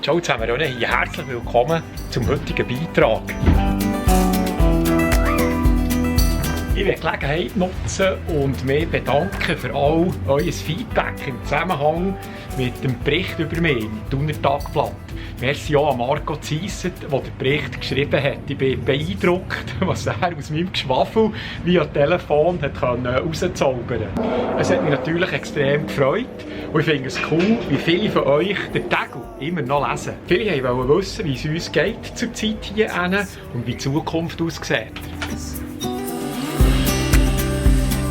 Ciao zusammen, René hier. Herzlich willkommen zum heutigen Beitrag. Ich will die Gelegenheit nutzen und mich bedanken für all euer Feedback im Zusammenhang mit dem Bericht über mich im Thuner Tagblatt. Merci auch an Marco Ziesset, der den Bericht geschrieben hat. Ich bin beeindruckt, was er aus meinem Geschwafel via Telefon rauszaubern konnte. Es hat mich natürlich extrem gefreut und ich finde es cool, wie viele von euch den Tegel immer noch lesen. Viele wollten wissen, wie es uns geht zur Zeit hier und wie die Zukunft aussieht.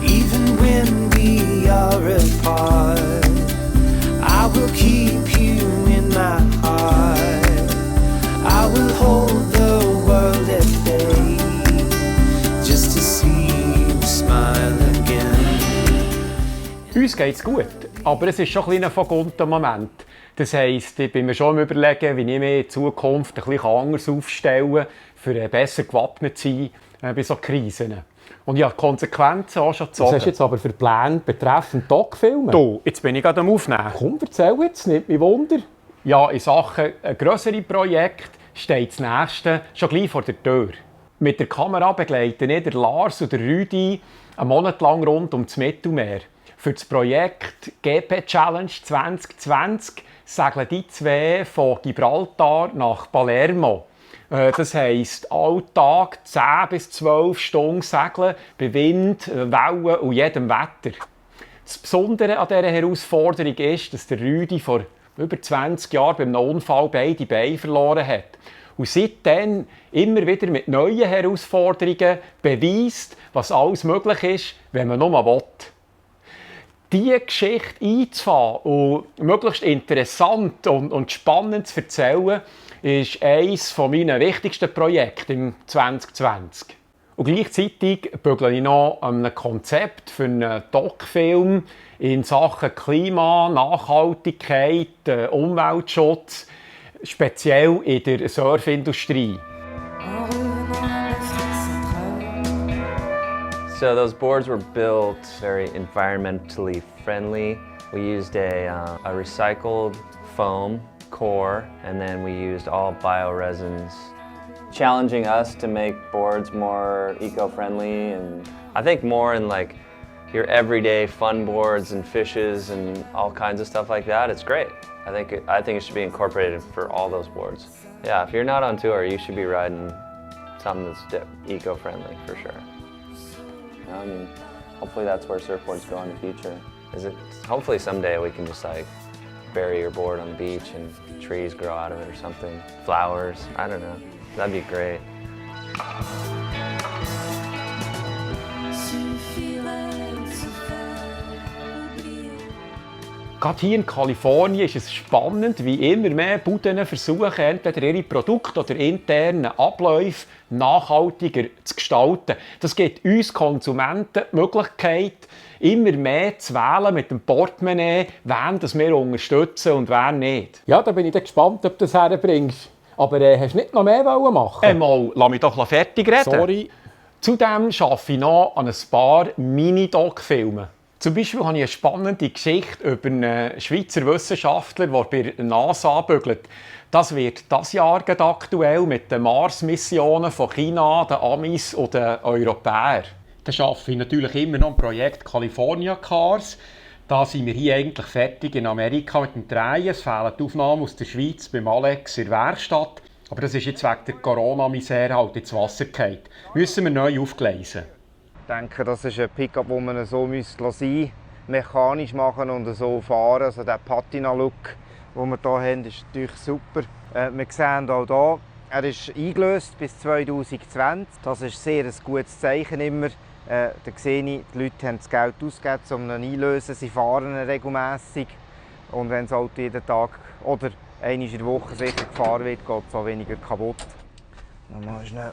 Even when we are apart, I will keep you in my heart. I will hold the world at bay, just to see you smile again. Uns geht es gut, aber es ist schon ein vergunter Moment. Das heisst, ich bin mir schon am Überlegen, wie ich mich in Zukunft ein bisschen anders aufstellen kann, für besser gewappnet zu sein bei solchen Krisen. Und ich habe die Konsequenzen auch schon gezogen. Was hast du jetzt aber für Pläne betreffend Doc-Filme? Du, jetzt bin ich gerade am Aufnehmen. Komm, erzähl jetzt, nicht mich Wunder. Ja, in Sachen grössere Projekt steht das nächste schon gleich vor der Tür. Mit der Kamera begleiten ich der Lars und der Rüdi einen Monat lang rund um das Mittelmeer. Für das Projekt GP Challenge 2020 segeln die zwei von Gibraltar nach Palermo. Das heisst, alltag 10 bis 12 Stunden segeln, bei Wind, Wellen und jedem Wetter. Das Besondere an dieser Herausforderung ist, dass der Rüdi vor über 20 Jahren beim Unfall beide Beine verloren hat. Und seitdem immer wieder mit neuen Herausforderungen beweist, was alles möglich ist, wenn man nur will. Diese Geschichte einzufahren und möglichst interessant und spannend zu erzählen, ist eines meiner wichtigsten Projekte im 2020. Und gleichzeitig bügle ich noch an einem Konzept für einen Doc-Film in Sachen Klima, Nachhaltigkeit, Umweltschutz, speziell in der Surfindustrie. So those boards were built very environmentally friendly. We used a recycled foam core, and then we used all bioresins, challenging us to make boards more eco-friendly, and I think more in like your everyday fun boards and fishes and all kinds of stuff like that. It's great. I think it should be incorporated for all those boards. Yeah, if you're not on tour, you should be riding something that's eco-friendly for sure. I mean, hopefully that's where surfboards go in the future. Hopefully someday we can just like bury your board on the beach and trees grow out of it or something. Flowers, I don't know. That'd be great. Gerade hier in Kalifornien ist es spannend, wie immer mehr Buden versuchen, entweder ihre Produkte oder internen Abläufe nachhaltiger zu gestalten. Das gibt uns Konsumenten die Möglichkeit, immer mehr zu wählen mit dem Portemonnaie, wen wir unterstützen und wen nicht. Ja, da bin ich gespannt, ob du das herbringst. Aber hast du nicht noch mehr machen? Lass mich doch fertig reden. Sorry. Zudem arbeite ich noch an ein paar Mini-Doc-Filmen. Zum Beispiel habe ich eine spannende Geschichte über einen Schweizer Wissenschaftler, der bei der NASA bügelt. Das wird dieses Jahr aktuell mit den Mars-Missionen von China, den Amis und den Europäern. Dann arbeite ich natürlich immer noch am Projekt California Cars. Da sind wir hier eigentlich fertig in Amerika mit dem Drehen. Es fehlen die Aufnahmen aus der Schweiz beim Alex in der Werkstatt. Aber das ist jetzt wegen der Corona-Misere halt ins Wasser gefallen. Müssen wir neu aufgleisen. Ich denke, das ist ein Pickup, den man so sein mechanisch machen und so fahren. Also der Patina-Look, den wir hier haben, ist natürlich super. Wir sehen auch hier, er ist eingelöst bis 2020. Das ist sehr ein gutes Zeichen immer. Da sehe ich, die Leute haben das Geld ausgegeben, um ihn einzulösen. Sie fahren ihn regelmässig. Und wenn das Auto jeden Tag oder einmal in der Woche sicher gefahren wird, geht es auch weniger kaputt. Nochmal schnell.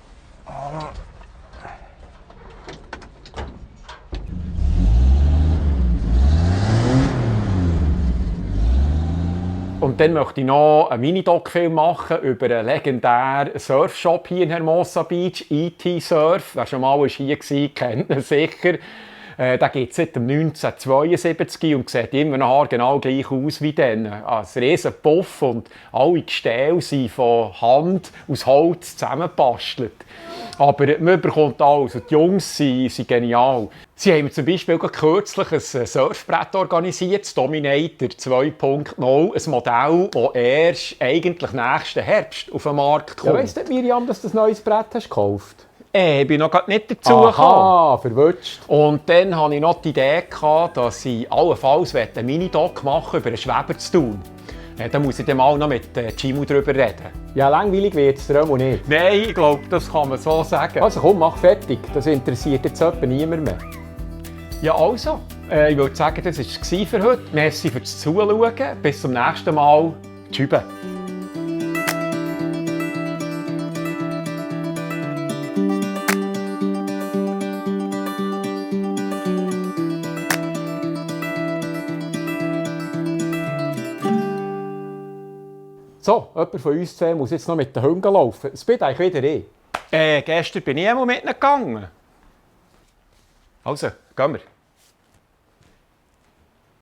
Und dann möchte ich noch einen Mini-Doc-Film machen über einen legendären Surfshop hier in Hermosa Beach, E.T. Surf. Wer schon mal hier war, kennt ihn sicher. Der gibt es seit dem 1972 und sieht immer noch genau gleich aus wie dann. Ein riesen Puff und alle Gestelle sind von Hand aus Holz zusammengebastelt. Aber man bekommt alles. Und die Jungs sind genial. Sie haben zum Beispiel kürzlich ein Surfbrett organisiert, das Dominator 2.0. Ein Modell, das erst eigentlich nächsten Herbst auf den Markt kommt. Ja, weiss nicht, Miriam, dass du ein neues Brett hast gekauft? Ich bin noch nicht dazu gekommen. Aha, verwutscht. Und dann hatte ich noch die Idee, dass ich allenfalls einen Mini-Doc machen über einen Schweber zu tun. Da muss ich dann mal noch mit Chimu darüber reden. Ja, langweilig wird es dir auch nicht. Nein, ich glaube, das kann man so sagen. Also komm, mach fertig. Das interessiert jetzt etwa niemand mehr. Ja, also. Ich würde sagen, das war es für heute. Merci fürs Zuschauen. Bis zum nächsten Mal. Tschüss. So, jemand von uns zwei muss jetzt noch mit den Hunden laufen. Es bin eigentlich wieder ich. Gestern bin ich einmal mit ihnen gegangen. Also, gehen wir.